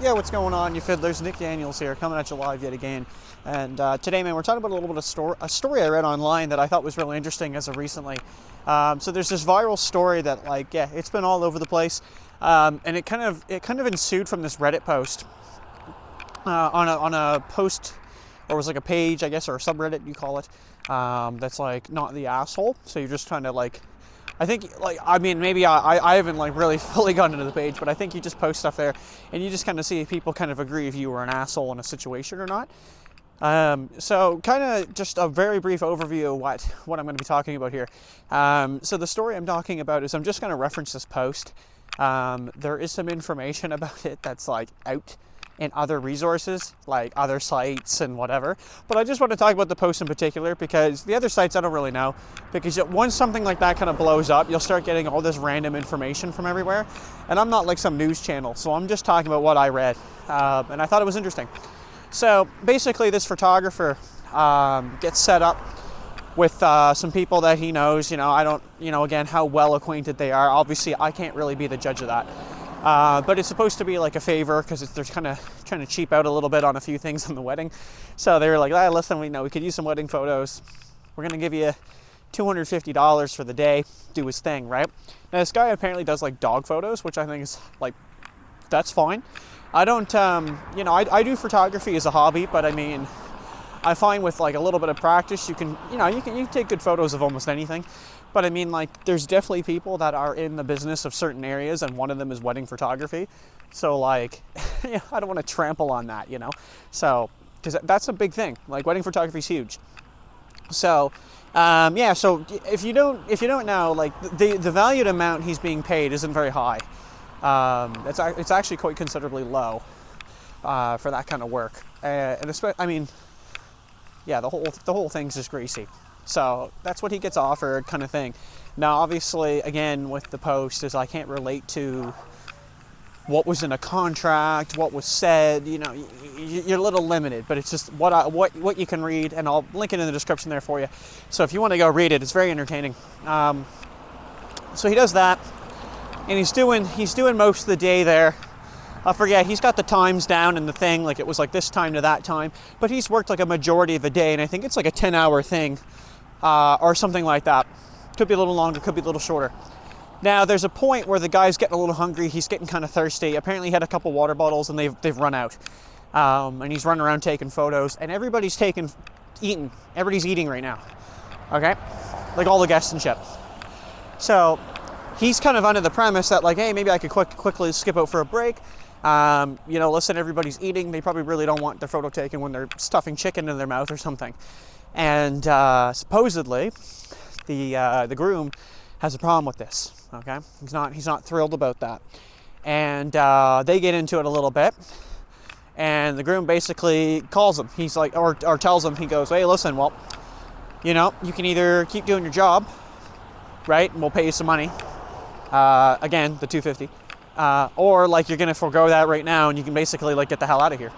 Yo, what's going on, you fiddlers? Nick Daniels here, coming at you live yet again. And today, man, we're talking about a little bit of a story I read online that I thought was really interesting as of recently. So there's this viral story that, like, yeah, it's been all over the place, and it kind of ensued from this Reddit post on a post, or it was like a page, I guess, or a subreddit, you call it. That's like not the asshole. So you're just trying to like. I think, like, I mean, maybe I haven't, like, really fully gone into the page, but I think you just post stuff there, and you just kind of see if people kind of agree if you were an asshole in a situation or not. So kind of just a very brief overview of what I'm going to be talking about here. So the story I'm talking about is, I'm just going to reference this post. There is some information about it that's, like, out in other resources, like other sites and whatever. But I just want to talk about the post in particular, because the other sites I don't really know. Because once something like that kind of blows up, you'll start getting all this random information from everywhere. And I'm not like some news channel, so I'm just talking about what I read. And I thought it was interesting. So basically, this photographer gets set up with some people that he knows. I don't, again, how well acquainted they are. Obviously, I can't really be the judge of that. But it's supposed to be like a favor, because they're kind of trying to cheap out a little bit on a few things on the wedding. So they were like, listen, we could use some wedding photos. We're going to give you $250 for the day. Do his thing, right? Now, this guy apparently does like dog photos, which I think is like, that's fine. I don't, I do photography as a hobby, but I mean, I find with like a little bit of practice, you can take good photos of almost anything. But I mean, like, there's definitely people that are in the business of certain areas, and one of them is wedding photography. So, like, I don't want to trample on that, So, because that's a big thing. Like, wedding photography is huge. So, So if you don't know, like, the valued amount he's being paid isn't very high. It's actually quite considerably low for that kind of work. And especially, I mean, yeah, the whole thing's just greasy. So that's what he gets offered, kind of thing. Now, obviously, again, with the post, is I can't relate to what was in a contract, what was said. You're a little limited, but it's just what you can read, and I'll link it in the description there for you. So if you want to go read it, it's very entertaining. So he does that, and he's doing most of the day there. I forget, he's got the times down in the thing, like it was like this time to that time, but he's worked like a majority of the day, and I think it's like a 10-hour thing. Or something like that. Could be a little longer, could be a little shorter. Now, there's a point where the guy's getting a little hungry. He's getting kind of thirsty. Apparently, he had a couple water bottles, and they've run out. And he's running around taking photos, and everybody's eating. Everybody's eating right now. Okay? Like all the guests and shit. So, he's kind of under the premise that, like, hey, maybe I could quickly skip out for a break. Listen, everybody's eating. They probably really don't want their photo taken when they're stuffing chicken in their mouth or something. And supposedly, the groom has a problem with this. Okay, he's not thrilled about that, and they get into it a little bit. And the groom basically calls him. He's like, or tells him, he goes, "Hey, listen, well, you can either keep doing your job, right, and we'll pay you some money. Again, the $250, or like you're gonna forego that right now, and you can basically like get the hell out of here."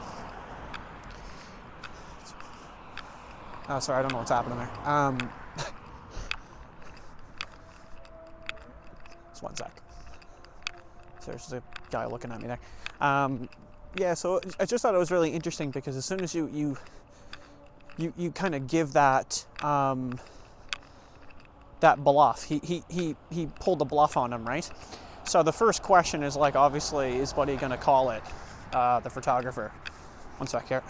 Oh, sorry, I don't know what's happening there. Just one sec. So there's a guy looking at me there. So I just thought it was really interesting, because as soon as you kind of give that that bluff, he pulled the bluff on him, right? So the first question is, like, obviously, is what are you going to call it, the photographer? One sec here.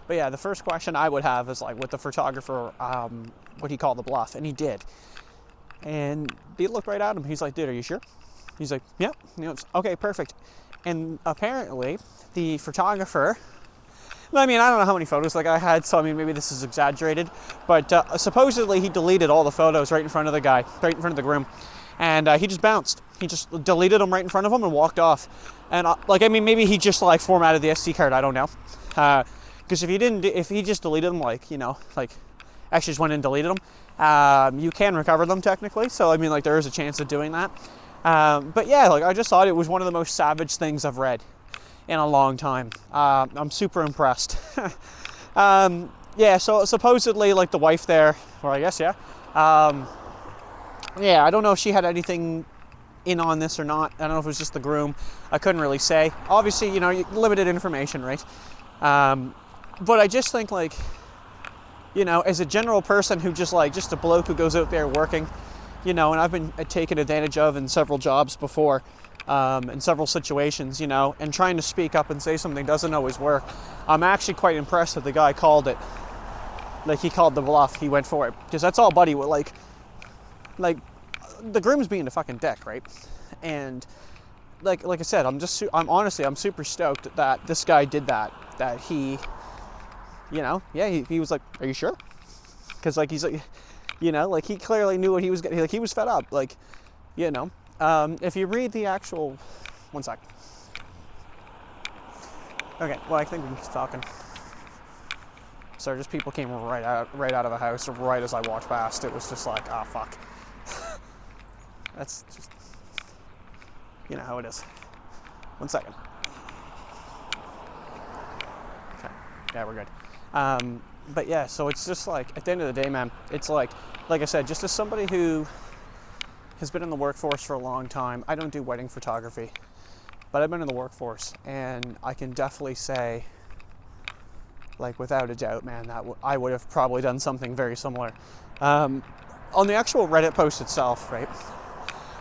But yeah, the first question I would have is, like, with the photographer, would he call the bluff? And he did. And he looked right at him. He's like, "Dude, are you sure?" He's like, "Yep." Okay, perfect. And apparently, the photographer, I mean, I don't know how many photos the guy had, so I mean, maybe this is exaggerated, but supposedly he deleted all the photos right in front of the guy, right in front of the groom. And he just bounced. He just deleted them right in front of him and walked off. And maybe he just like formatted the SD card. I don't know. Because if he just deleted them, like actually just went and deleted them, you can recover them technically. So I mean, like, there is a chance of doing that. But yeah, like, I just thought it was one of the most savage things I've read in a long time. I'm super impressed. So supposedly, like, the wife there, or I guess, I don't know if she had anything in on this or not. I don't know if it was just the groom. I couldn't really say. Obviously, you know, limited information, right? But I just think, like, you know, as a general person who just a bloke who goes out there working, you know, and I've been taken advantage of in several jobs before, in several situations, you know, and trying to speak up and say something doesn't always work. I'm actually quite impressed that the guy called it. Like, he called the bluff. He went for it. Because that's all Buddy would, like, the groom's being a fucking dick, right? And like I said, I'm super stoked that this guy did that. That he, you know, yeah, he was like, "Are you sure?" Because, like, he's like, you know, like, he clearly knew what he was getting. Like, he was fed up. Like, you know, if you read the actual, one sec. Okay, well, I think we can keep talking. So just people came right out of the house right as I walked past. It was just like, ah, fuck. That's just, you know how it is. 1 second. Okay, yeah, we're good. But yeah, so it's just like, at the end of the day, man, it's like I said, just as somebody who has been in the workforce for a long time, I don't do wedding photography, but I've been in the workforce, and I can definitely say, like, without a doubt, man, that I would have probably done something very similar. On the actual Reddit post itself, right,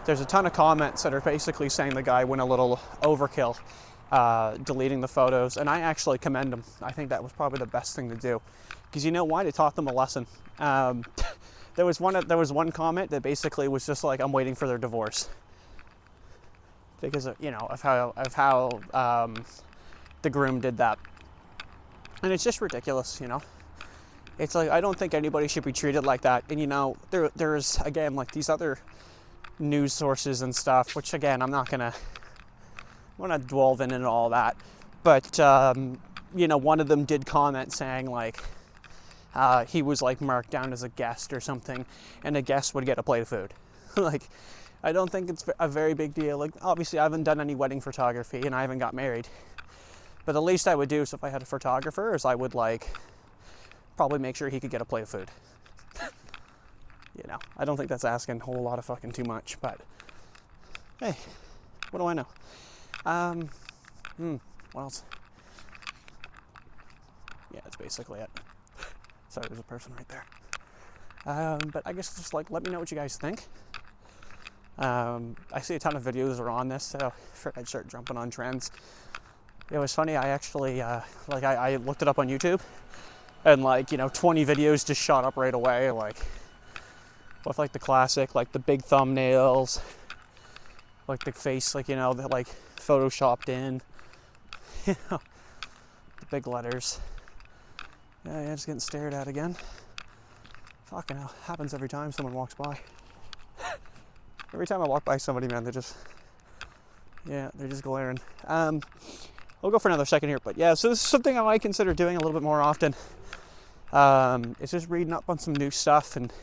there's a ton of comments that are basically saying the guy went a little overkill, deleting the photos, and I actually commend him. I think that was probably the best thing to do, because you know why? They taught them a lesson. There was one comment that basically was just like, "I'm waiting for their divorce," because of, you know, of how the groom did that. And it's just ridiculous, you know. It's like, I don't think anybody should be treated like that. And, you know, there's, again, like, these other news sources and stuff, which, again, I'm not gonna delve into all that. But, you know, one of them did comment saying, like, he was, like, marked down as a guest or something, and a guest would get a plate of food. Like, I don't think it's a very big deal. Like, obviously, I haven't done any wedding photography, and I haven't got married. But the least I would do is, if I had a photographer, is I would, like, probably make sure he could get a plate of food. You know, I don't think that's asking a whole lot of fucking too much, but hey, what do I know? What else? Yeah, that's basically it. Sorry, there's a person right there. But I guess just, like, let me know what you guys think. I see a ton of videos are on this, so I'd start jumping on trends. It was funny, I actually, I looked it up on YouTube, and, like, you know, 20 videos just shot up right away, like, with, like, the classic, like, the big thumbnails, like, the face, like, you know, the, like, photoshopped in, you know, the big letters. Yeah, just getting stared at again. Fucking hell, happens every time someone walks by. Every time I walk by somebody, man, they're just glaring. We'll go for another second here, but yeah, so this is something I might consider doing a little bit more often. It's just reading up on some new stuff and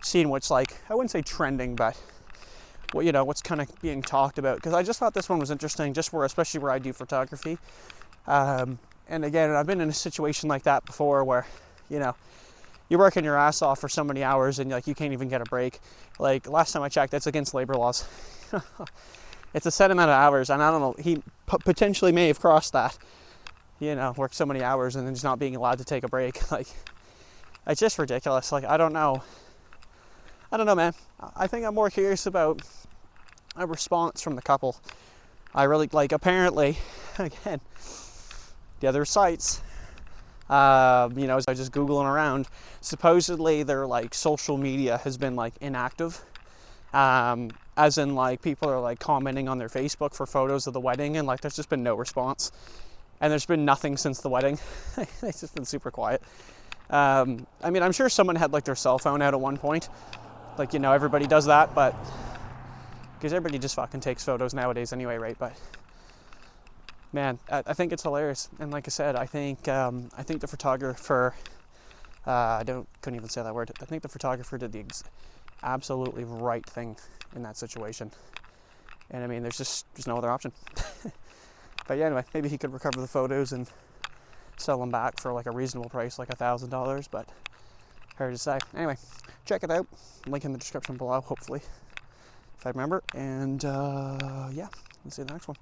seeing what's, like, I wouldn't say trending, but what, you know, what's kind of being talked about. Because I just thought this one was interesting, especially where I do photography. And again, I've been in a situation like that before, where, you know, you're working your ass off for so many hours and, like, you can't even get a break. Like, last time I checked, that's against labor laws. It's a set amount of hours, and I don't know, he potentially may have crossed that, you know, worked so many hours and then just not being allowed to take a break. Like, it's just ridiculous. Like, I don't know, man. I think I'm more curious about a response from the couple. I really, like, apparently, again, the other sites, you know, as I was just Googling around, supposedly their, like, social media has been, like, inactive. As in, like, people are, like, commenting on their Facebook for photos of the wedding, and, like, there's just been no response. And there's been nothing since the wedding. It's just been super quiet. I mean, I'm sure someone had, like, their cell phone out at one point. Like, you know, everybody does that, but because everybody just fucking takes photos nowadays anyway, right? But man, I think it's hilarious. And like I said, I think the photographer, couldn't even say that word. I think the photographer did the absolutely right thing in that situation. And I mean, there's no other option. But yeah, anyway, maybe he could recover the photos and sell them back for, like, a reasonable price, like $1,000, but hard to say. Anyway, check it out. Link in the description below, hopefully. if I remember. And yeah, we'll see you in the next one.